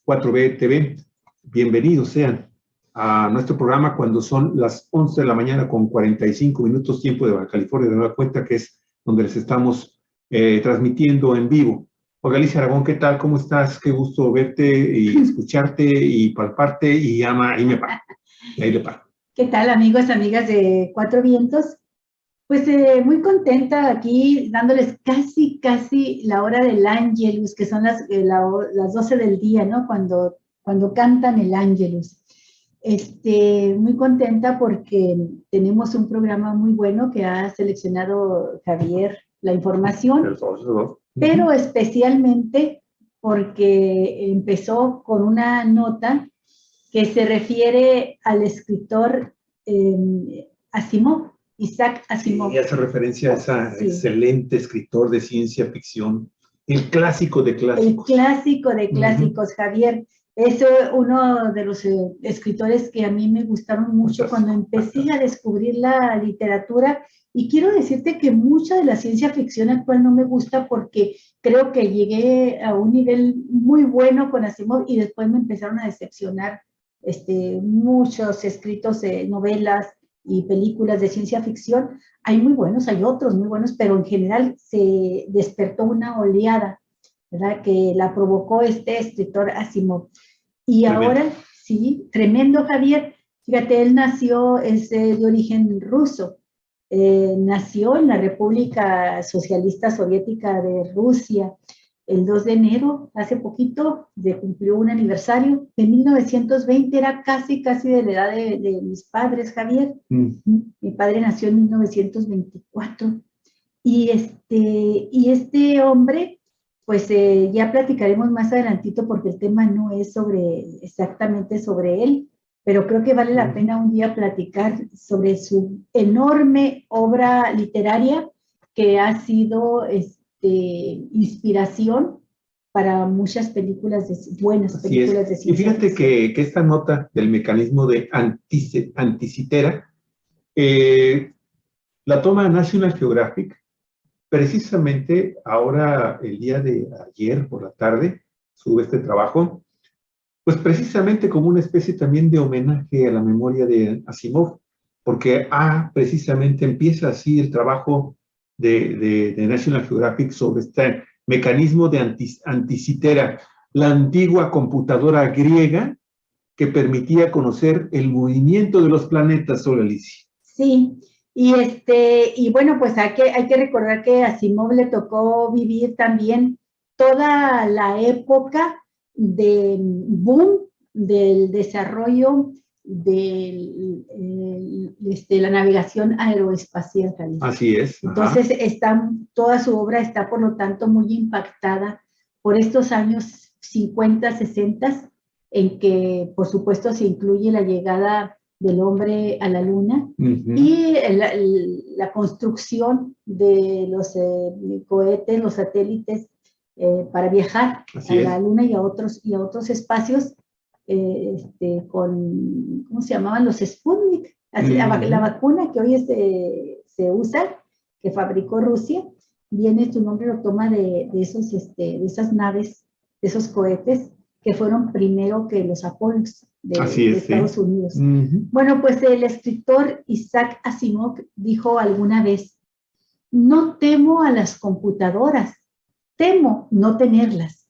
4B TV. Bienvenidos sean a nuestro programa cuando son las 11 de la mañana con 45 minutos tiempo de Baja California, de nueva cuenta, que es donde les estamos transmitiendo en vivo. Olga Alicia Aragón, ¿qué tal? ¿Cómo estás? Qué gusto verte y escucharte y palparte y ahí me paro. Y ahí le paro. ¿Qué tal, amigos, amigas de Cuatro Vientos? Pues muy contenta aquí dándoles casi la hora del Ángelus, que son las 12 del día, ¿no? Cuando cantan el Ángelus. Muy contenta porque tenemos un programa muy bueno que ha seleccionado Javier la información, pero especialmente porque empezó con una nota que se refiere al escritor Asimov. Isaac Asimov. Y hace referencia a ese excelente escritor de ciencia ficción, el clásico de clásicos. El clásico de clásicos, Javier. Es uno de los escritores que a mí me gustaron mucho cuando empecé a descubrir la literatura. Y quiero decirte que mucha de la ciencia ficción actual no me gusta porque creo que llegué a un nivel muy bueno con Asimov y después me empezaron a decepcionar muchos escritos, novelas y películas de ciencia ficción. Hay muy buenos, hay otros muy buenos, pero en general se despertó una oleada, ¿verdad? Que la provocó este escritor Asimov. Y tremendo. Ahora, sí, tremendo, Javier. Fíjate, él nació, es de origen ruso. Nació en la República Socialista Soviética de Rusia. El 2 de enero, hace poquito, se cumplió un aniversario. De 1920, era casi de la edad de mis padres, Javier. Mi padre nació en 1924. Y este hombre, pues ya platicaremos más adelantito porque el tema no es exactamente sobre él, pero creo que vale la pena un día platicar sobre su enorme obra literaria que ha sido inspiración para muchas películas, buenas películas de ciencia. Y fíjate que esta nota del mecanismo de anticitera la toma National Geographic precisamente ahora, el día de ayer por la tarde, sube este trabajo, pues precisamente como una especie también de homenaje a la memoria de Asimov, porque precisamente empieza así el trabajo de National Geographic sobre este mecanismo de anticitera, la antigua computadora griega que permitía conocer el movimiento de los planetas, Olga Alicia. Sí, y bueno, pues hay que recordar que a Asimov le tocó vivir también toda la época de boom del desarrollo de la navegación aeroespacial. Así es. Entonces, toda su obra está, por lo tanto, muy impactada por estos años 50, 60, en que, por supuesto, se incluye la llegada del hombre a la luna y la construcción de los cohetes, los satélites para viajar a la luna y a otros espacios ¿cómo se llamaban? Los Sputnik. La vacuna que hoy se usa, que fabricó Rusia, su nombre lo toma de esas naves, de esos cohetes que fueron primero que los Apolos de Estados Unidos. Bueno, pues el escritor Isaac Asimov dijo alguna vez: no temo a las computadoras, temo no tenerlas.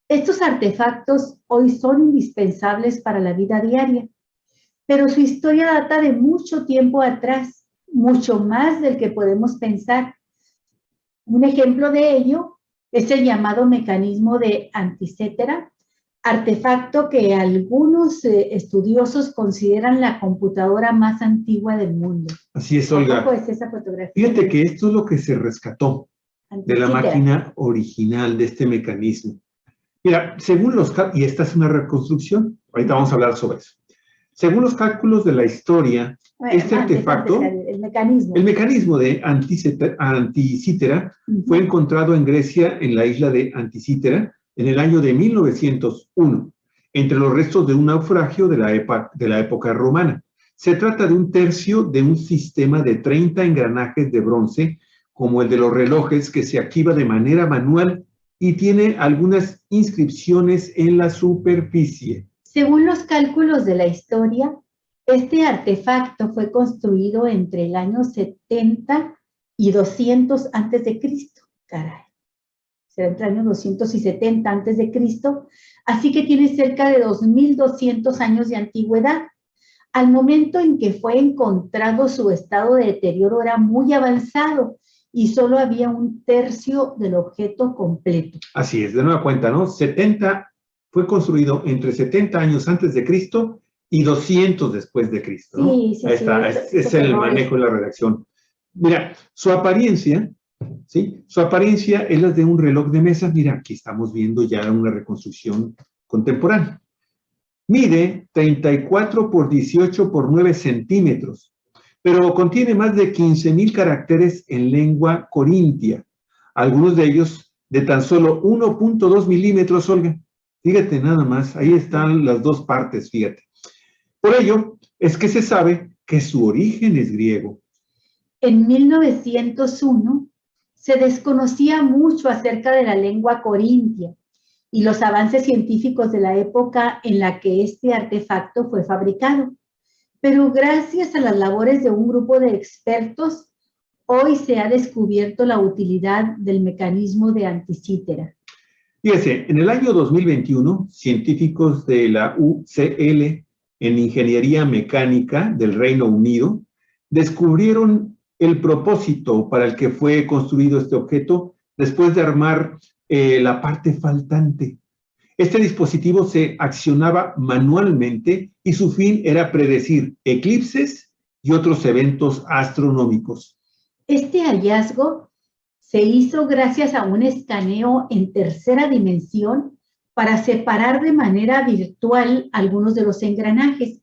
Estos artefactos hoy son indispensables para la vida diaria, pero su historia data de mucho tiempo atrás, mucho más del que podemos pensar. Un ejemplo de ello es el llamado mecanismo de anticitera, artefacto que algunos estudiosos consideran la computadora más antigua del mundo. Así es, Olga. ¿Cómo es esa fotografía? Fíjate que esto es lo que se rescató de la máquina original de este mecanismo. Mira, según y esta es una reconstrucción, ahorita vamos a hablar sobre eso. Según los cálculos de la historia, este artefacto, el mecanismo de anticitera fue encontrado en Grecia, en la isla de Anticitera, en el año de 1901, entre los restos de un naufragio de la época romana. Se trata de un tercio de un sistema de 30 engranajes de bronce, como el de los relojes, que se activa de manera manual y tiene algunas inscripciones en la superficie. Según los cálculos de la historia, este artefacto fue construido entre el año 70 y 200 antes de Cristo. Caray. Será entre el año 200 y 70 antes de Cristo. Así que tiene cerca de 2.200 años de antigüedad. Al momento en que fue encontrado, su estado de deterioro era muy avanzado y solo había un tercio del objeto completo. Así es, de nueva cuenta, ¿no? Fue construido entre 70 años antes de Cristo y 200 después de Cristo, ¿no? Sí. Ahí está, es el manejo de la redacción. Mira, su apariencia, ¿sí? Su apariencia es la de un reloj de mesa. Mira, aquí estamos viendo ya una reconstrucción contemporánea. Mide 34 por 18 por 9 centímetros, pero contiene más de 15,000 caracteres en lengua corintia, algunos de ellos de tan solo 1.2 milímetros, Olga. Fíjate nada más, ahí están las dos partes, fíjate. Por ello, es que se sabe que su origen es griego. En 1901 se desconocía mucho acerca de la lengua corintia y los avances científicos de la época en la que este artefacto fue fabricado. Pero gracias a las labores de un grupo de expertos, hoy se ha descubierto la utilidad del mecanismo de Anticítera. Fíjese, en el año 2021, científicos de la UCL en Ingeniería Mecánica del Reino Unido descubrieron el propósito para el que fue construido este objeto después de armar la parte faltante. Este dispositivo se accionaba manualmente y su fin era predecir eclipses y otros eventos astronómicos. Este hallazgo se hizo gracias a un escaneo en tercera dimensión para separar de manera virtual algunos de los engranajes.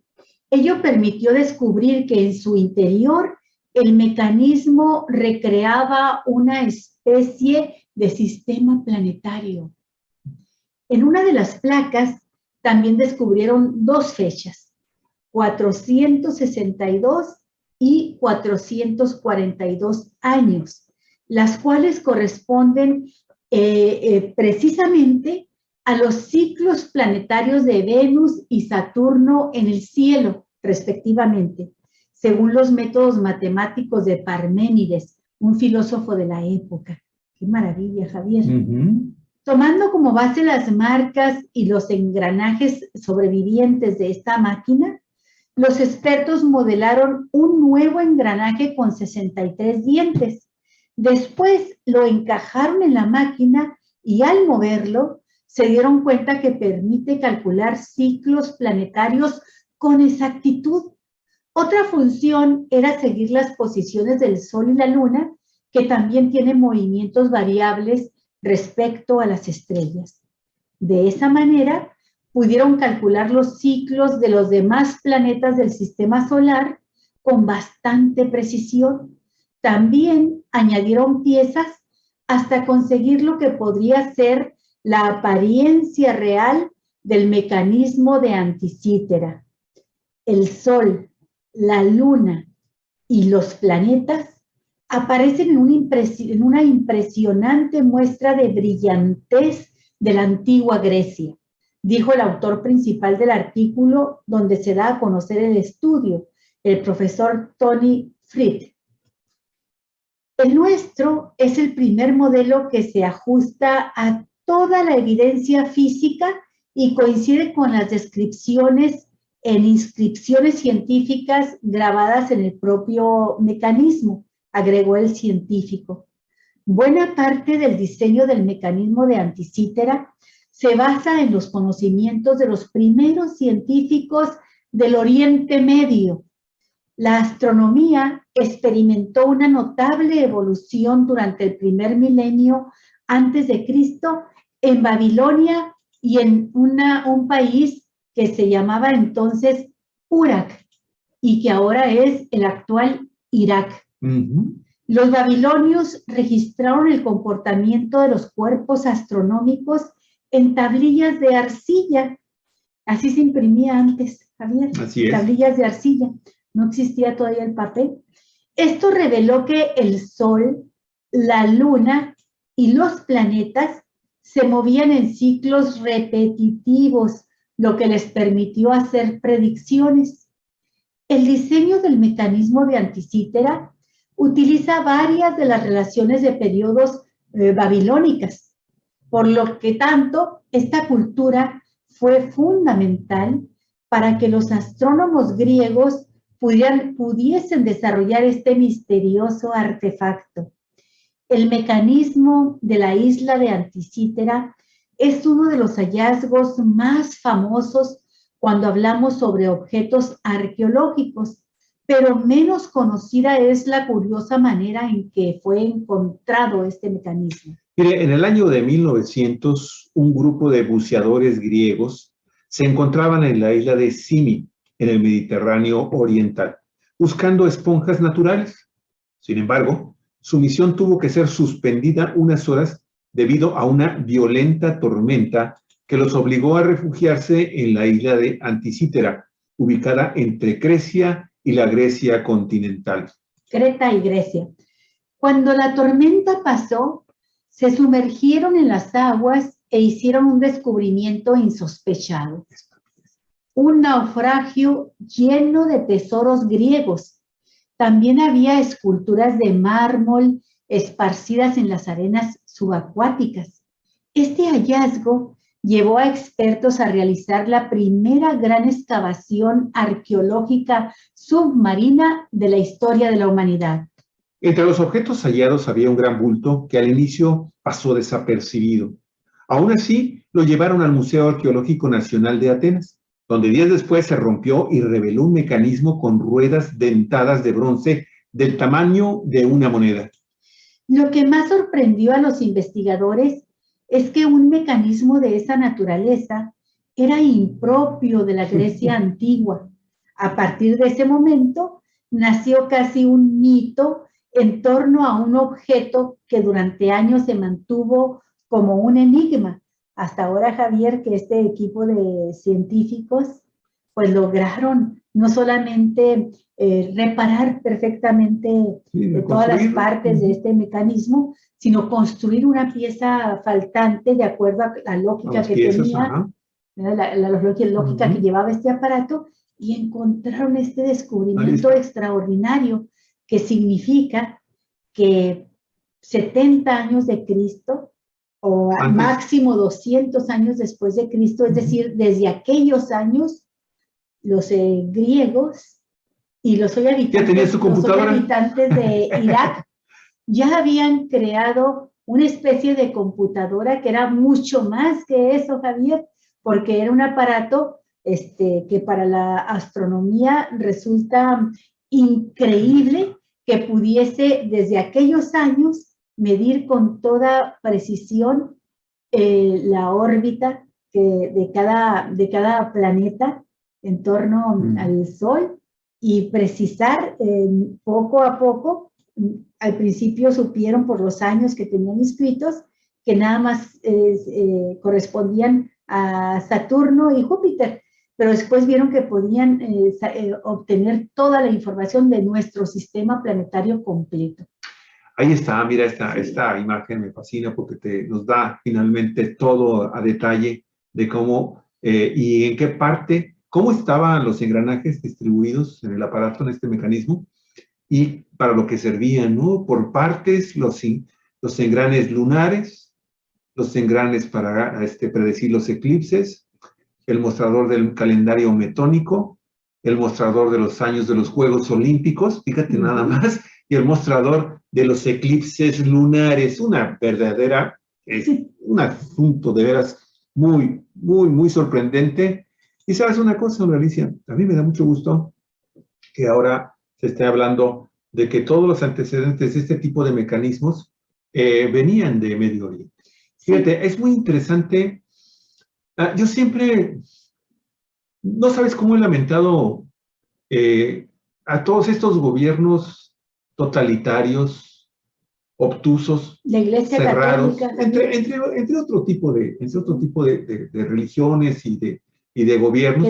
Ello permitió descubrir que en su interior el mecanismo recreaba una especie de sistema planetario. En una de las placas también descubrieron dos fechas, 462 y 442 años, las cuales corresponden precisamente a los ciclos planetarios de Venus y Saturno en el cielo, respectivamente, según los métodos matemáticos de Parménides, un filósofo de la época. ¡Qué maravilla, Javier! Tomando como base las marcas y los engranajes sobrevivientes de esta máquina, los expertos modelaron un nuevo engranaje con 63 dientes. Después lo encajaron en la máquina y al moverlo se dieron cuenta que permite calcular ciclos planetarios con exactitud. Otra función era seguir las posiciones del Sol y la Luna, que también tienen movimientos variables respecto a las estrellas. De esa manera, pudieron calcular los ciclos de los demás planetas del sistema solar con bastante precisión. También añadieron piezas hasta conseguir lo que podría ser la apariencia real del mecanismo de Anticítera. El Sol, la Luna y los planetas aparecen en una impresionante muestra de brillantez de la antigua Grecia, dijo el autor principal del artículo donde se da a conocer el estudio, el profesor Tony Fried. El nuestro es el primer modelo que se ajusta a toda la evidencia física y coincide con las descripciones en inscripciones científicas grabadas en el propio mecanismo, agregó el científico. Buena parte del diseño del mecanismo de Anticítera se basa en los conocimientos de los primeros científicos del Oriente Medio. La astronomía experimentó una notable evolución durante el primer milenio antes de Cristo en Babilonia y en un país que se llamaba entonces Urak y que ahora es el actual Irak. Los babilonios registraron el comportamiento de los cuerpos astronómicos en tablillas de arcilla. Así se imprimía antes, Javier. Así es. Tablillas de arcilla. No existía todavía el papel. Esto reveló que el Sol, la Luna y los planetas se movían en ciclos repetitivos, lo que les permitió hacer predicciones. El diseño del mecanismo de Anticítera utiliza varias de las relaciones de periodos babilónicas, por lo que tanto esta cultura fue fundamental para que los astrónomos griegos pudiesen desarrollar este misterioso artefacto. El mecanismo de la isla de Anticítera es uno de los hallazgos más famosos cuando hablamos sobre objetos arqueológicos, pero menos conocida es la curiosa manera en que fue encontrado este mecanismo. Mire, en el año de 1900, un grupo de buceadores griegos se encontraban en la isla de Simi, en el Mediterráneo oriental, buscando esponjas naturales. Sin embargo, su misión tuvo que ser suspendida unas horas debido a una violenta tormenta que los obligó a refugiarse en la isla de Anticítera, ubicada entre Grecia y la Grecia continental. Creta y Grecia. Cuando la tormenta pasó, se sumergieron en las aguas e hicieron un descubrimiento insospechado. Un naufragio lleno de tesoros griegos. También había esculturas de mármol esparcidas en las arenas subacuáticas. Este hallazgo llevó a expertos a realizar la primera gran excavación arqueológica submarina de la historia de la humanidad. Entre los objetos hallados había un gran bulto que al inicio pasó desapercibido. Aún así, lo llevaron al Museo Arqueológico Nacional de Atenas, donde días después se rompió y reveló un mecanismo con ruedas dentadas de bronce del tamaño de una moneda. Lo que más sorprendió a los investigadores es que un mecanismo de esa naturaleza era impropio de la Grecia antigua. A partir de ese momento, nació casi un mito en torno a un objeto que durante años se mantuvo como un enigma. Hasta ahora, Javier, que este equipo de científicos pues lograron no solamente reparar perfectamente todas las partes de este mecanismo, sino construir una pieza faltante de acuerdo a la lógica que tenía, la lógica que llevaba este aparato, y encontraron este descubrimiento extraordinario que significa que 70 años de Cristo o al máximo 200 años después de Cristo, es decir, desde aquellos años, los griegos y los hoy habitantes de Irak ya habían creado una especie de computadora que era mucho más que eso, Javier, porque era un aparato que para la astronomía resulta increíble que pudiese desde aquellos años medir con toda precisión la órbita de cada planeta en torno al Sol y precisar poco a poco. Al principio supieron por los años que tenían inscritos que nada más correspondían a Saturno y Júpiter, pero después vieron que podían obtener toda la información de nuestro sistema planetario completo. Ahí está, mira, esta imagen me fascina porque nos da finalmente todo a detalle de cómo y en qué parte, cómo estaban los engranajes distribuidos en el aparato, en este mecanismo, y para lo que servían, ¿no? Por partes, los engranes lunares, los engranes para predecir los eclipses, el mostrador del calendario metónico, el mostrador de los años de los Juegos Olímpicos, fíjate nada más, y el mostrador de los eclipses lunares, una verdadera, un asunto de veras muy, muy, muy sorprendente. Y sabes una cosa, Alicia, a mí me da mucho gusto que ahora se esté hablando de que todos los antecedentes de este tipo de mecanismos venían de Medio Oriente. Fíjate, es muy interesante. Yo siempre, no sabes cómo he lamentado a todos estos gobiernos totalitarios, obtusos, la Iglesia cerrados, Católica, entre otro tipo de religiones y de gobiernos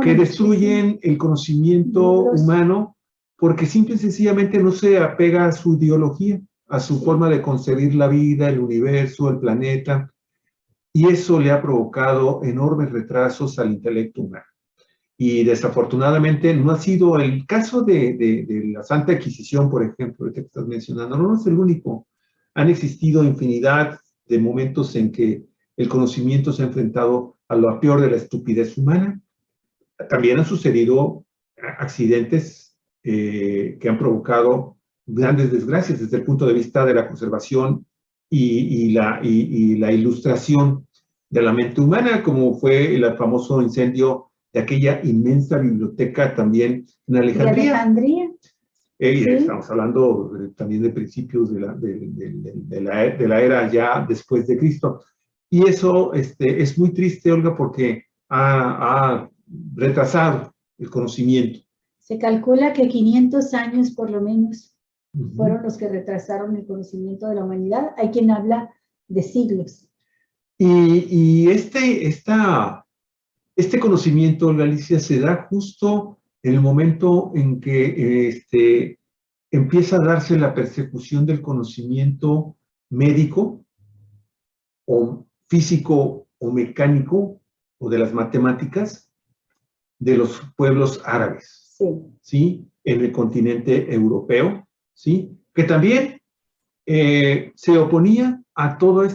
que destruyen el conocimiento humano porque simple y sencillamente no se apega a su ideología, a su forma de concebir la vida, el universo, el planeta. y eso le ha provocado enormes retrasos al intelecto humano. Y desafortunadamente no ha sido el caso de la Santa Inquisición, por ejemplo, que estás mencionando, no es el único. Han existido infinidad de momentos en que el conocimiento se ha enfrentado a lo peor de la estupidez humana. También han sucedido accidentes que han provocado grandes desgracias desde el punto de vista de la conservación y la ilustración de la mente humana, como fue el famoso incendio de aquella inmensa biblioteca también en Alejandría. ¿De Alejandría? Sí. Estamos hablando también de principios de la era ya después de Cristo. Y eso es muy triste, Olga, porque ha retrasado el conocimiento. Se calcula que 500 años por lo menos fueron los que retrasaron el conocimiento de la humanidad. Hay quien habla de siglos. Y este conocimiento, Olga Alicia, se da justo en el momento en que empieza a darse la persecución del conocimiento médico o físico o mecánico o de las matemáticas de los pueblos árabes, ¿sí? En el continente europeo, ¿sí? Que también se oponía a todo el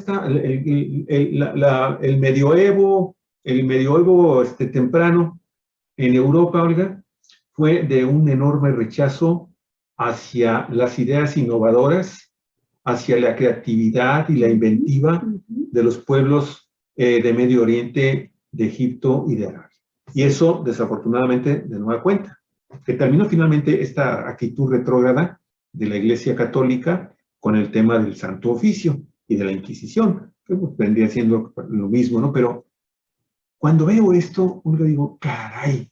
medioevo temprano en Europa, Olga, fue de un enorme rechazo hacia las ideas innovadoras, hacia la creatividad y la inventiva de los pueblos de Medio Oriente, de Egipto y de Arabia. Y eso, desafortunadamente, de nueva cuenta, que terminó finalmente esta actitud retrógrada de la Iglesia Católica con el tema del Santo Oficio y de la Inquisición, que pues, vendría siendo lo mismo, ¿no? Pero cuando veo esto, Olga, digo, caray,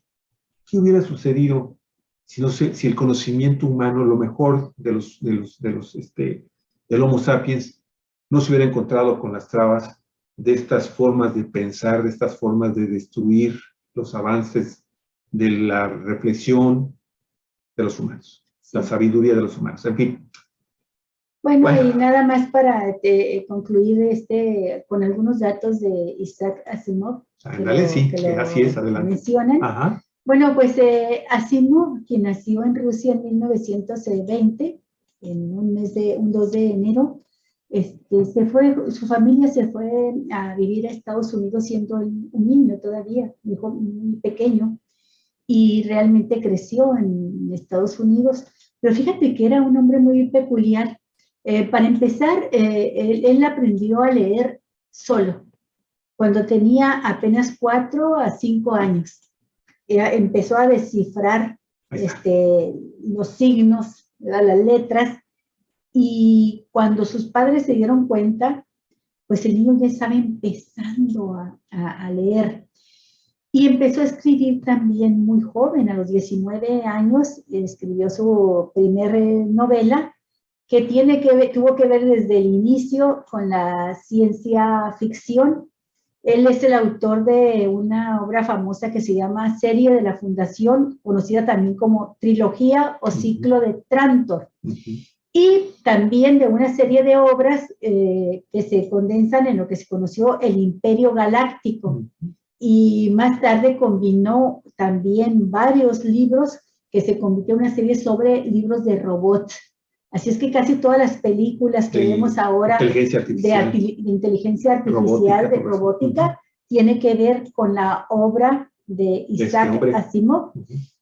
¿qué hubiera sucedido si el conocimiento humano, lo mejor del Homo sapiens, no se hubiera encontrado con las trabas de estas formas de pensar, de estas formas de destruir los avances de la reflexión de los humanos, la sabiduría de los humanos, en fin. Bueno, y nada más para concluir con algunos datos de Isaac Asimov. Ándale, sí, así es, adelante. Mencionan. Ajá. Bueno, pues Asimov, quien nació en Rusia en 1920, en un 2 de enero, su familia se fue a vivir a Estados Unidos siendo un niño todavía, un hijo muy pequeño, y realmente creció en Estados Unidos. Pero fíjate que era un hombre muy peculiar. Para empezar, él aprendió a leer solo, cuando tenía apenas 4 a 5 años. Empezó a descifrar los signos, las letras, y cuando sus padres se dieron cuenta, pues el niño ya estaba empezando a leer. Y empezó a escribir también muy joven, a los 19 años, escribió su primer novela, que tuvo que ver desde el inicio con la ciencia ficción. Él es el autor de una obra famosa que se llama Serie de la Fundación, conocida también como Trilogía o Ciclo de Trantor. Y también de una serie de obras que se condensan en lo que se conoció el Imperio Galáctico. Y más tarde combinó también varios libros que se convirtió en una serie sobre libros de robots. Así es que casi todas las películas que vemos ahora de inteligencia artificial, de robótica, tiene que ver con la obra de Isaac Asimov.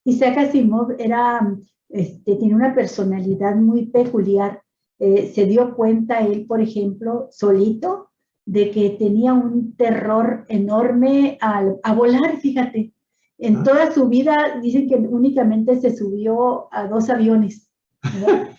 Isaac Asimov tiene una personalidad muy peculiar. Se dio cuenta él, por ejemplo, solito, de que tenía un terror enorme a volar, fíjate. En toda su vida dicen que únicamente se subió a 2 aviones, ¿verdad?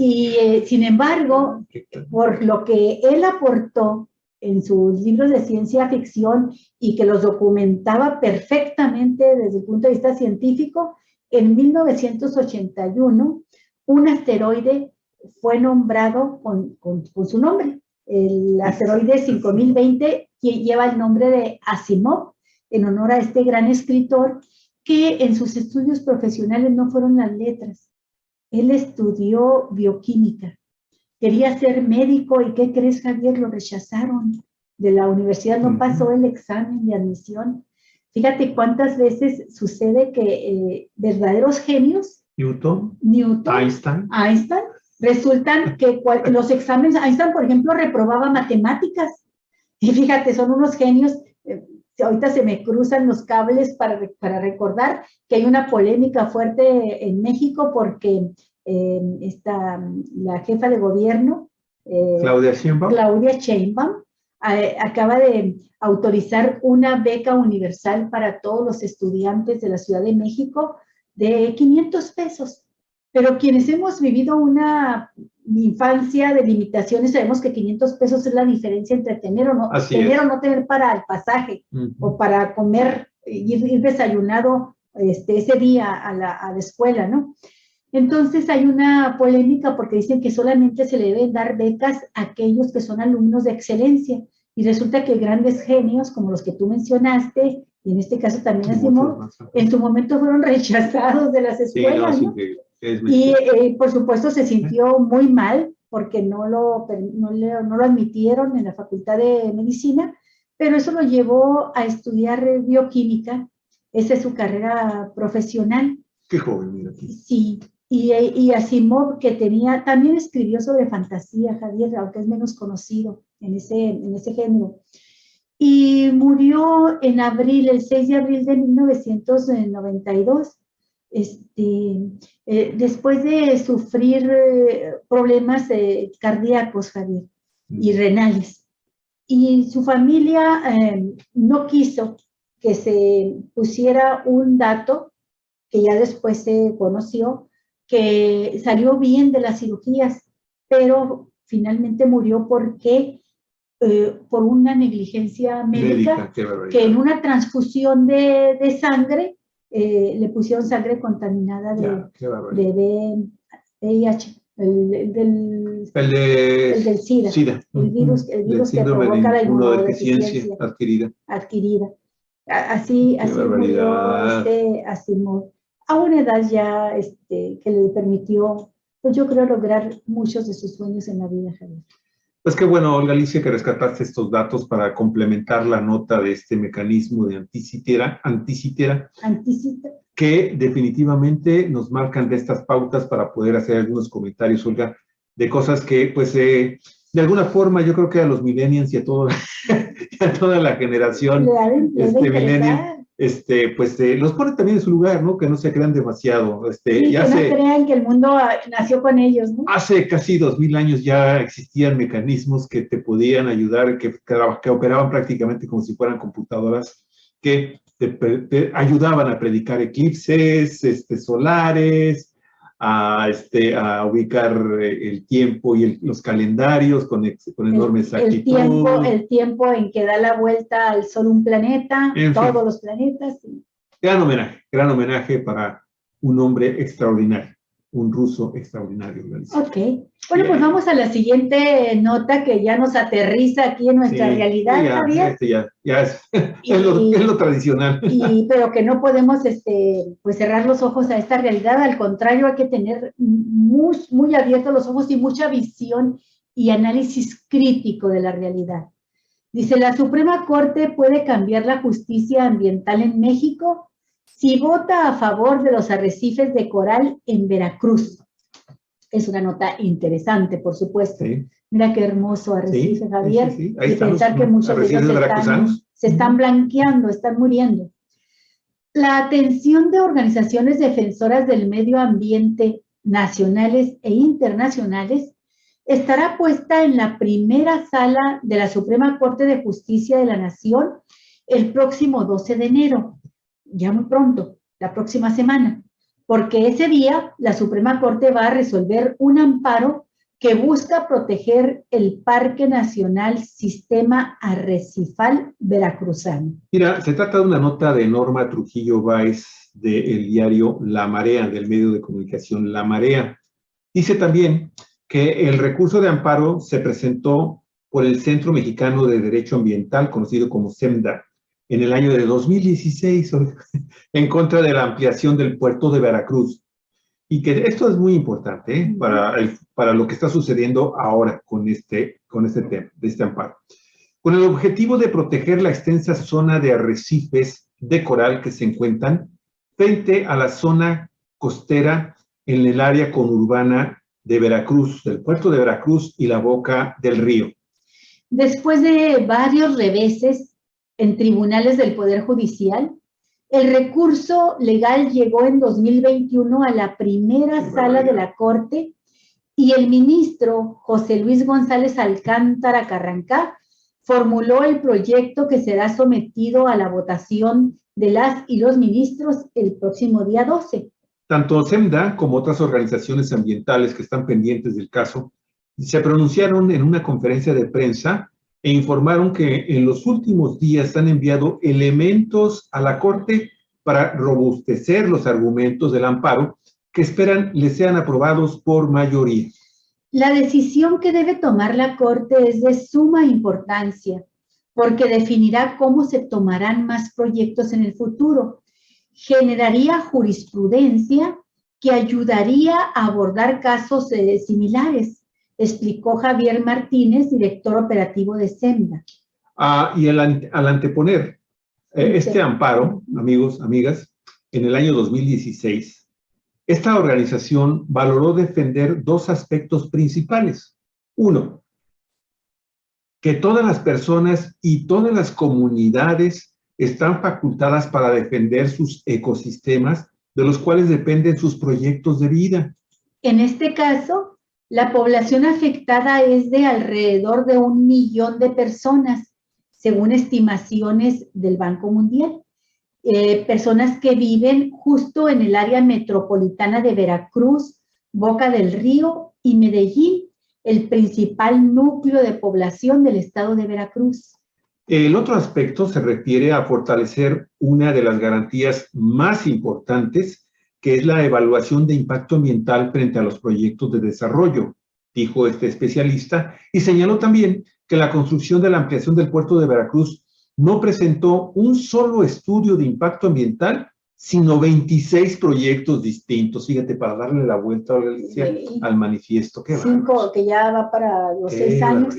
Y sin embargo, por lo que él aportó en sus libros de ciencia ficción y que los documentaba perfectamente desde el punto de vista científico, en 1981 un asteroide fue nombrado con su nombre. El asteroide 5020 que lleva el nombre de Asimov, en honor a este gran escritor que en sus estudios profesionales no fueron las letras. Él estudió bioquímica, quería ser médico y ¿qué crees, Javier? Lo rechazaron de la universidad no pasó el examen de admisión. Fíjate cuántas veces sucede que verdaderos genios, Newton, Einstein, resultan que los exámenes, Einstein, por ejemplo, reprobaba matemáticas. Y fíjate, son unos genios. Ahorita se me cruzan los cables para recordar que hay una polémica fuerte en México porque la jefa de gobierno, Claudia Sheinbaum, acaba de autorizar una beca universal para todos los estudiantes de la Ciudad de México de 500 pesos. Pero quienes hemos vivido una infancia de limitaciones, sabemos que 500 pesos es la diferencia entre tener o no tener para el pasaje, o para comer, ir desayunado ese día a la escuela, ¿no? Entonces hay una polémica porque dicen que solamente se le deben dar becas a aquellos que son alumnos de excelencia, y resulta que grandes genios, como los que tú mencionaste, y en este caso también Asimov, en su momento fueron rechazados de las escuelas, ¿no? Y por supuesto se sintió muy mal porque no lo admitieron en la Facultad de Medicina, pero eso lo llevó a estudiar bioquímica. Esa es su carrera profesional. Qué joven, mira aquí. Sí, y Asimov, que también escribió sobre fantasía, Javier, aunque es menos conocido en ese género. Y murió en abril, el 6 de abril de 1992. Después de sufrir problemas cardíacos, Javier, y renales. Y su familia no quiso que se pusiera un dato que ya después se conoció, que salió bien de las cirugías, pero finalmente murió porque por una negligencia médica, que en una transfusión de sangre le pusieron sangre contaminada de VIH, el del SIDA. El virus que provoca la inmunodeficiencia adquirida. Así murió Asimov, a una edad ya que le permitió, pues yo creo, lograr muchos de sus sueños en la vida, Javier. Pues qué bueno, Olga Alicia, que rescataste estos datos para complementar la nota de este mecanismo de anticitera, que definitivamente nos marcan de estas pautas para poder hacer algunos comentarios, Olga, de cosas que, pues, de alguna forma, yo creo que a los millennials y a toda la generación millennial, pues, los pone también en su lugar, ¿no? Que no se crean demasiado. Que no crean que el mundo nació con ellos, ¿no? Hace casi 2000 años ya existían mecanismos que te podían ayudar, que operaban prácticamente como si fueran computadoras, que te ayudaban a predicar eclipses solares, a ubicar el tiempo y los calendarios con enorme exactitud. El tiempo en que da la vuelta al Sol un planeta, todos los planetas. Gran homenaje para un hombre extraordinario, un ruso extraordinario. Ok. Bueno, pues vamos a la siguiente nota que ya nos aterriza aquí en nuestra realidad, Javier. Ya es lo tradicional. Pero que no podemos pues cerrar los ojos a esta realidad, al contrario, hay que tener muy abiertos los ojos y mucha visión y análisis crítico de la realidad. Dice, la Suprema Corte puede cambiar la justicia ambiental en México si vota a favor de los arrecifes de coral en Veracruz. Es una nota interesante, por supuesto. Sí. Mira qué hermoso arrecife, Javier. Sí. Y pensar que muchos de ellos se están blanqueando, están muriendo. La atención de organizaciones defensoras del medio ambiente nacionales e internacionales estará puesta en la primera sala de la Suprema Corte de Justicia de la Nación el próximo 12 de enero, ya muy pronto, la próxima semana, porque ese día la Suprema Corte va a resolver un amparo que busca proteger el Parque Nacional Sistema Arrecifal Veracruzano. Mira, se trata de una nota de Norma Trujillo Báez del diario La Marea, del medio de comunicación La Marea. Dice también que el recurso de amparo se presentó por el Centro Mexicano de Derecho Ambiental, conocido como CEMDA, en el año de 2016, en contra de la ampliación del puerto de Veracruz. Y que esto es muy importante para lo que está sucediendo ahora con este tema, de este amparo. con el objetivo de proteger la extensa zona de arrecifes de coral que se encuentran frente a la zona costera en el área conurbana de Veracruz, del puerto de Veracruz y la boca del río. Después de varios reveses en tribunales del Poder Judicial, el recurso legal llegó en 2021 a la primera sala de la Corte y el ministro José Luis González Alcántara Carrancá formuló el proyecto que será sometido a la votación de las y los ministros el próximo día 12. Tanto SEMDA como otras organizaciones ambientales que están pendientes del caso se pronunciaron en una conferencia de prensa e informaron que en los últimos días han enviado elementos a la Corte para robustecer los argumentos del amparo que esperan les sean aprobados por mayoría. La decisión que debe tomar la Corte es de suma importancia, porque definirá cómo se tomarán más proyectos en el futuro. Generaría jurisprudencia que ayudaría a abordar casos similares, explicó Javier Martínez, director operativo de SEMDA. Y al anteponer este amparo, amigos, amigas, en el año 2016, esta organización valoró defender dos aspectos principales. Uno, que todas las personas y todas las comunidades están facultadas para defender sus ecosistemas, de los cuales dependen sus proyectos de vida. En este caso, la población afectada es de alrededor de 1 millón de personas, según estimaciones del Banco Mundial. Personas que viven justo en el área metropolitana de Veracruz, Boca del Río y Medellín, el principal núcleo de población del estado de Veracruz. El otro aspecto se refiere a fortalecer una de las garantías más importantes, que es la evaluación de impacto ambiental frente a los proyectos de desarrollo, dijo este especialista, y señaló también que la construcción de la ampliación del puerto de Veracruz no presentó un solo estudio de impacto ambiental, sino 26 proyectos distintos. Fíjate, para darle la vuelta al manifiesto. 5, que ya va para los 6 años.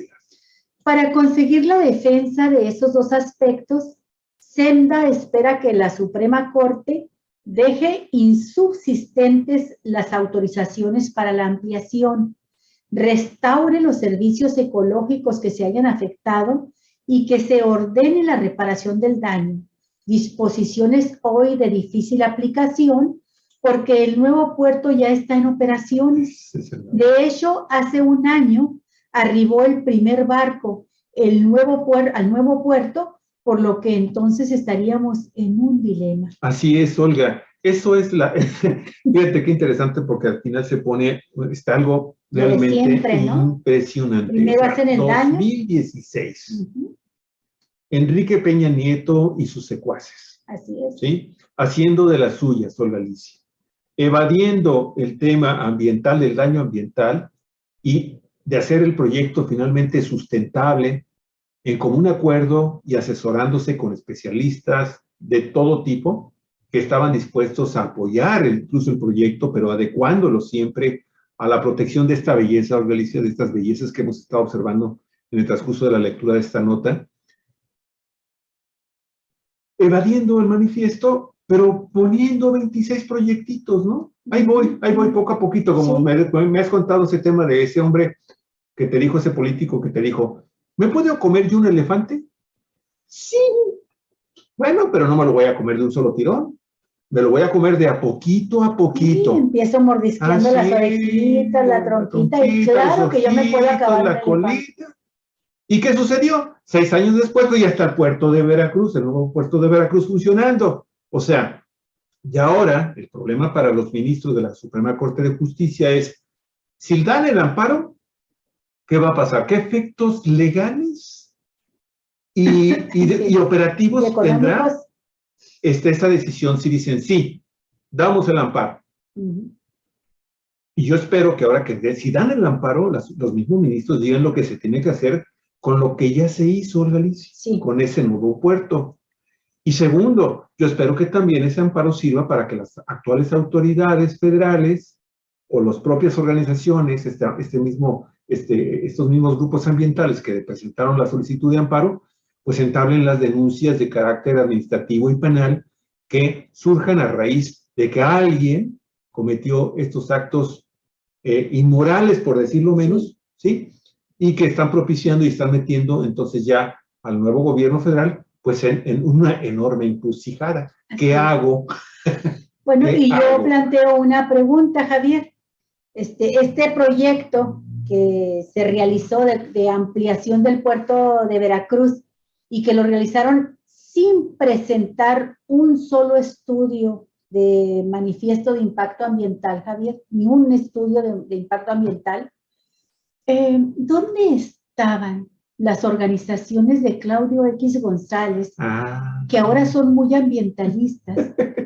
Para conseguir la defensa de esos dos aspectos, SEMDA espera que la Suprema Corte deje insubsistentes las autorizaciones para la ampliación, restaure los servicios ecológicos que se hayan afectado y que se ordene la reparación del daño. Disposiciones hoy de difícil aplicación porque el nuevo puerto ya está en operaciones. De hecho, hace 1 año arribó el primer barco al nuevo puerto, por lo que entonces estaríamos en un dilema. Así es, Olga. Eso es fíjate qué interesante, porque al final está algo realmente siempre, ¿no? Impresionante. Primero hacen el 2016. Enrique Peña Nieto y sus secuaces. Así es. ¿Sí? Haciendo de las suyas, Olga Alicia. Evadiendo el tema ambiental, del daño ambiental, y de hacer el proyecto finalmente sustentable en común acuerdo y asesorándose con especialistas de todo tipo que estaban dispuestos a apoyar incluso el proyecto, pero adecuándolo siempre a la protección de esta belleza, Olga Alicia, de estas bellezas que hemos estado observando en el transcurso de la lectura de esta nota. Evadiendo el manifiesto, pero poniendo 26 proyectitos, ¿no? Ahí voy poco a poquito, como sí. me has contado ese tema de ese hombre que te dijo, ese político que te dijo, ¿me puedo comer yo un elefante? Sí. Bueno, pero no me lo voy a comer de un solo tirón. Me lo voy a comer de a poquito a poquito. Sí, empiezo mordisqueando las orejitas, la tronquita, y claro que yo me puedo acabar la colita. ¿Y qué sucedió? 6 años después ya está el puerto de Veracruz, el nuevo puerto de Veracruz funcionando. O sea, y ahora el problema para los ministros de la Suprema Corte de Justicia es, si dan el amparo, ¿qué va a pasar? ¿Qué efectos legales y operativos tendrá esta decisión si dicen sí, damos el amparo? Y yo espero que ahora si dan el amparo, los mismos ministros digan lo que se tiene que hacer con lo que ya se hizo, Olga Alicia, sí, con ese nuevo puerto. Y segundo, yo espero que también ese amparo sirva para que las actuales autoridades federales o las propias organizaciones, este mismo estos mismos grupos ambientales que presentaron la solicitud de amparo, pues entablen las denuncias de carácter administrativo y penal que surjan a raíz de que alguien cometió estos actos inmorales, por decirlo menos, ¿sí? Y que están propiciando y están metiendo entonces ya al nuevo gobierno federal, pues en una enorme encrucijada. ¿Qué hago? Bueno, ¿Qué y yo hago? planteo una pregunta, Javier. Este proyecto que se realizó de ampliación del puerto de Veracruz y que lo realizaron sin presentar un solo estudio de manifiesto de impacto ambiental, Javier, ni un estudio de impacto ambiental, ¿dónde estaban las organizaciones de Claudio X González, que ahora son muy ambientalistas?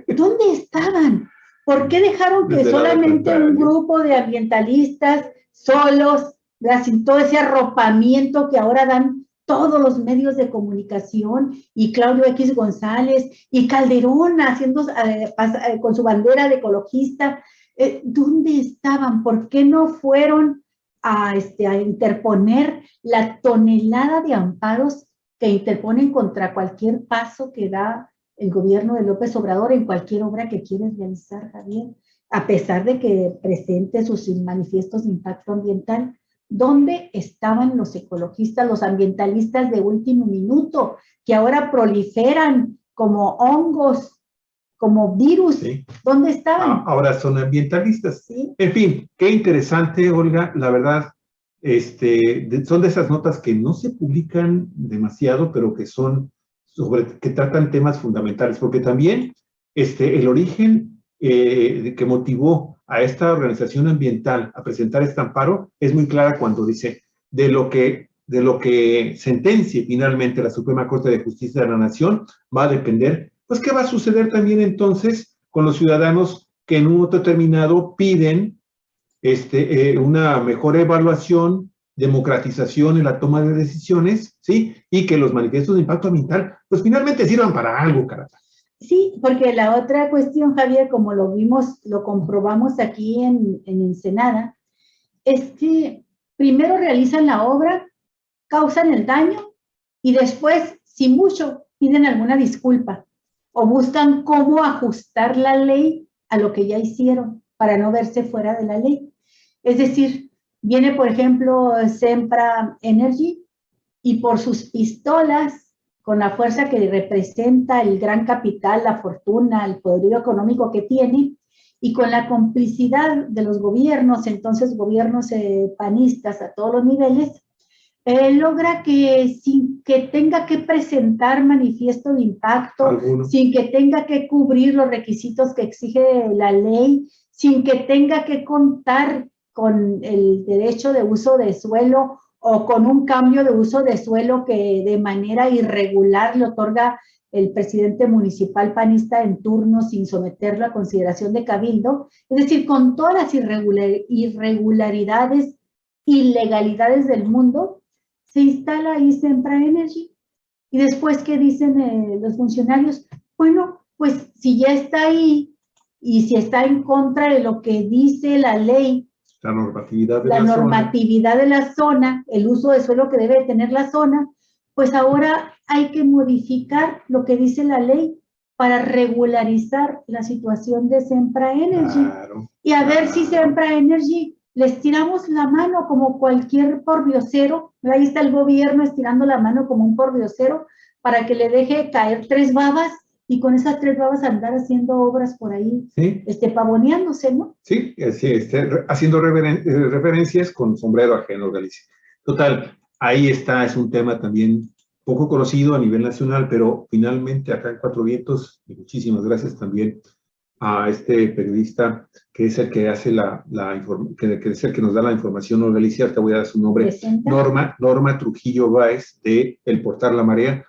¿Dónde estaban? ¿Por qué dejaron que solamente un grupo de ambientalistas solos, sin todo ese arropamiento que ahora dan todos los medios de comunicación, y Claudio X González y Calderón haciendo con su bandera de ecologista? ¿Dónde estaban? ¿Por qué no fueron a interponer la tonelada de amparos que interponen contra cualquier paso que da el gobierno de López Obrador en cualquier obra que quiere realizar, Javier, a pesar de que presente sus manifiestos de impacto ambiental? ¿Dónde estaban los ecologistas, los ambientalistas de último minuto, que ahora proliferan como hongos, como virus? Sí. ¿Dónde estaban? Ahora son ambientalistas. Sí. En fin, qué interesante, Olga, la verdad. Son de esas notas que no se publican demasiado, pero que son que tratan temas fundamentales, porque también el origen que motivó a esta organización ambiental a presentar este amparo es muy clara cuando dice de lo que sentencie finalmente la Suprema Corte de Justicia de la Nación va a depender, pues, qué va a suceder también entonces con los ciudadanos que en un momento determinado piden una mejor evaluación, democratización en la toma de decisiones, ¿sí? Y que los manifiestos de impacto ambiental, pues finalmente sirvan para algo, caramba. Sí, porque la otra cuestión, Javier, como lo vimos, lo comprobamos aquí en Ensenada, es que primero realizan la obra, causan el daño y después, si mucho, piden alguna disculpa o buscan cómo ajustar la ley a lo que ya hicieron para no verse fuera de la ley. Es decir, viene, por ejemplo, Sempra Energy y por sus pistolas, con la fuerza que representa el gran capital, la fortuna, el poderío económico que tiene, y con la complicidad de los gobiernos, entonces gobiernos panistas a todos los niveles, logra que sin que tenga que presentar manifiesto de impacto, sin que tenga que cubrir los requisitos que exige la ley, sin que tenga que contar con el derecho de uso de suelo o con un cambio de uso de suelo que de manera irregular le otorga el presidente municipal panista en turno sin someterlo a consideración de cabildo. Es decir, con todas las irregularidades, ilegalidades del mundo, se instala ahí Sempra Energy. Y después, ¿qué dicen los funcionarios? Bueno, pues si ya está ahí y si está en contra de lo que dice la ley, la normatividad de la zona, el uso de suelo que debe tener la zona, pues ahora hay que modificar lo que dice la ley para regularizar la situación de Sempra Energy. Claro, y a ver si Sempra Energy les tiramos la mano como cualquier pordiosero. Ahí está el gobierno estirando la mano como un pordiosero para que le deje caer 3 babas y con esas 3 babas andar haciendo obras por ahí, ¿sí? Pavoneándose, ¿no? Sí, haciendo referencias con sombrero ajeno, Galicia. Total, ahí está, es un tema también poco conocido a nivel nacional, pero finalmente acá en Cuatro Vientos, y muchísimas gracias también a este periodista que es el que hace que es el que nos da la información, Galicia, te voy a dar su nombre, Norma Trujillo Báez, de El Portal La Marea.